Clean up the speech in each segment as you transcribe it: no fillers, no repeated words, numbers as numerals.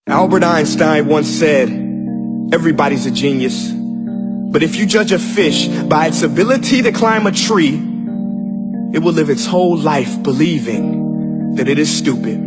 Albert Einstein once said, everybody's a genius, but if you judge a fish by its ability to climb a tree, it will live its whole life believing that it is stupid.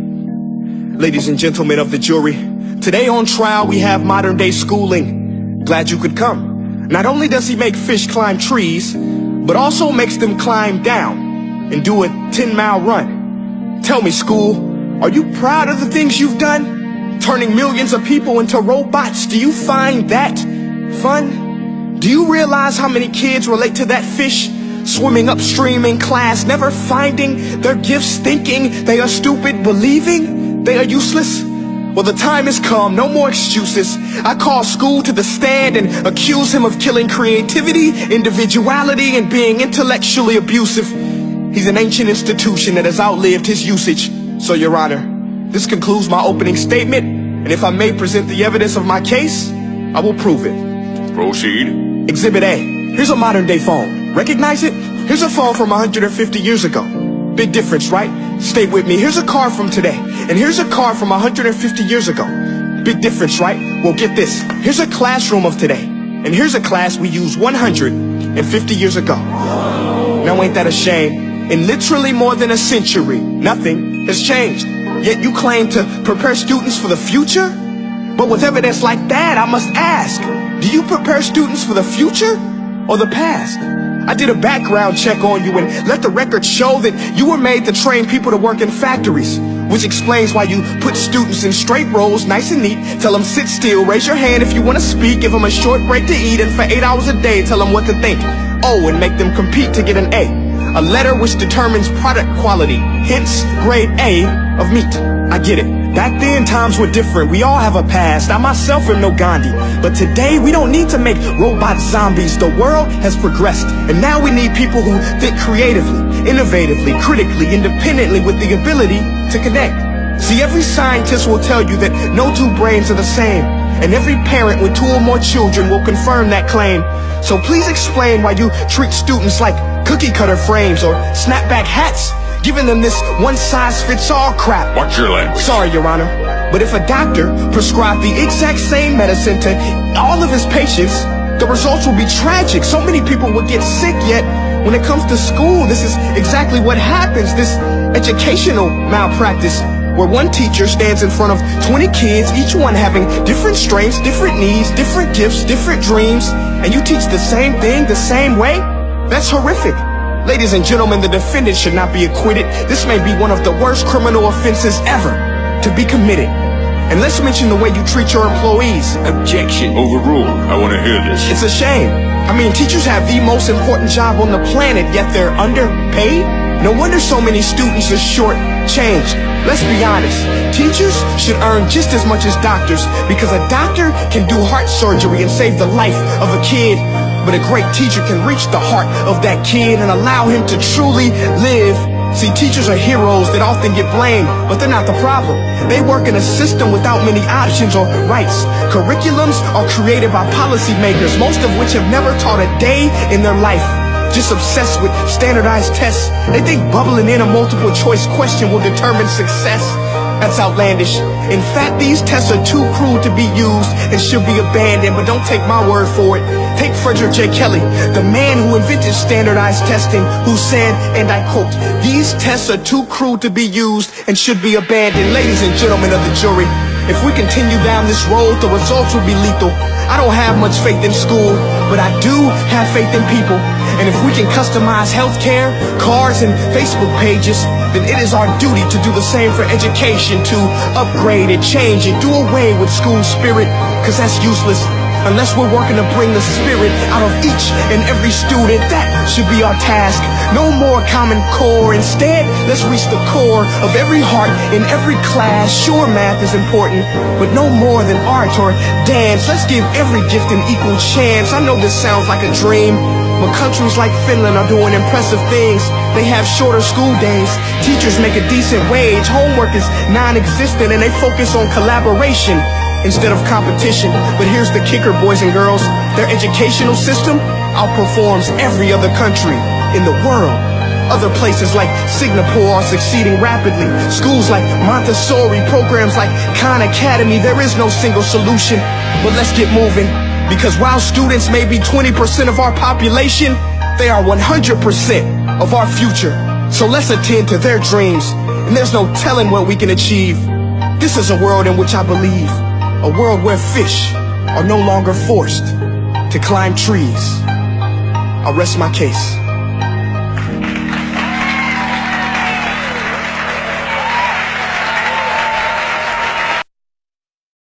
Ladies and gentlemen of the jury, today on trial we have modern day schooling. Glad you could come. Not only does he make fish climb trees, but also makes them climb down and do a 10-mile run. Tell me, school, are you proud of the things you've done? Turning millions of people into robots, do you find that fun? Do you realize how many kids relate to that fish? Swimming upstream in class, never finding their gifts, thinking they are stupid, believing they are useless? Well, the time has come, no more excuses. I call school to the stand and accuse him of killing creativity, individuality, and being intellectually abusive. He's an ancient institution that has outlived his usage. So, Your Honor, this concludes my opening statement, and if I may present the evidence of my case, I will prove it. Proceed. Exhibit A. Here's a modern day phone. Recognize it? Here's a phone from 150 years ago. Big difference, right? Stay with me. Here's a car from today, and here's a car from 150 years ago. Big difference, right? Well, get this. Here's a classroom of today, and here's a class we used 150 years ago. Now ain't that a shame? In literally more than a century, nothing has changed. Yet you claim to prepare students for the future? But with evidence like that, I must ask, do you prepare students for the future or the past? I did a background check on you and let the record show that you were made to train people to work in factories, which explains why you put students in straight rows, nice and neat, tell them sit still, raise your hand if you want to speak, give them a short break to eat, and for 8 hours a day tell them what to think. Oh, and make them compete to get an A letter which determines product quality, hence grade A of meat. I get it. Back then, times were different. We all have a past. I myself am no Gandhi. But today, we don't need to make robot zombies. The world has progressed. And now we need people who think creatively, innovatively, critically, independently, with the ability to connect. See, every scientist will tell you that no two brains are the same. And every parent with 2 or more children will confirm that claim. So please explain why you treat students like cookie cutter frames or snapback hats, giving them this one-size-fits-all crap. Watch your language. Sorry, Your Honor, but if a doctor prescribed the exact same medicine to all of his patients, the results will be tragic. So many people will get sick, yet when it comes to school, this is exactly what happens. This educational malpractice, where one teacher stands in front of 20 kids, each one having different strengths, different needs, different gifts, different dreams, and you teach the same thing the same way? That's horrific. Ladies and gentlemen, the defendant should not be acquitted. This may be one of the worst criminal offenses ever to be committed. And let's mention the way you treat your employees. Objection. Overruled. I want to hear this. It's a shame. I mean, teachers have the most important job on the planet, yet they're underpaid? No wonder so many students are short-changed. Let's be honest. Teachers should earn just as much as doctors, because a doctor can do heart surgery and save the life of a kid. But a great teacher can reach the heart of that kid and allow him to truly live. See, teachers are heroes that often get blamed, but they're not the problem. They work in a system without many options or rights. Curriculums are created by policymakers, most of which have never taught a day in their life. Just obsessed with standardized tests. They think bubbling in a multiple choice question will determine success. That's outlandish. In fact, these tests are too cruel to be used and should be abandoned, but don't take my word for it. Take Frederick J. Kelly, the man who invented standardized testing, who said, and I quote, "These tests are too cruel to be used and should be abandoned." Ladies and gentlemen of the jury, if we continue down this road, the results will be lethal. I don't have much faith in school, but I do have faith in people. And if we can customize healthcare, cars, and Facebook pages, then it is our duty to do the same for education, to upgrade it, change it, do away with school spirit, cause that's useless. Unless we're working to bring the spirit out of each and every student, that should be our task. No more Common Core. Instead, let's reach the core of every heart in every class. Sure, math is important, but no more than art or dance. Let's give every gift an equal chance. I know this sounds like a dream, but countries like Finland are doing impressive things. They have shorter school days, teachers make a decent wage, homework is non-existent, and they focus on collaboration instead of competition. But here's the kicker, boys and girls. Their educational system outperforms every other country in the world. Other places like Singapore are succeeding rapidly. Schools like Montessori, programs like Khan Academy. There is no single solution, but let's get moving. Because while students may be 20% of our population, they are 100% of our future. So let's attend to their dreams, and there's no telling what we can achieve. This is a world in which I believe, a world where fish are no longer forced to climb trees. I'll rest my case.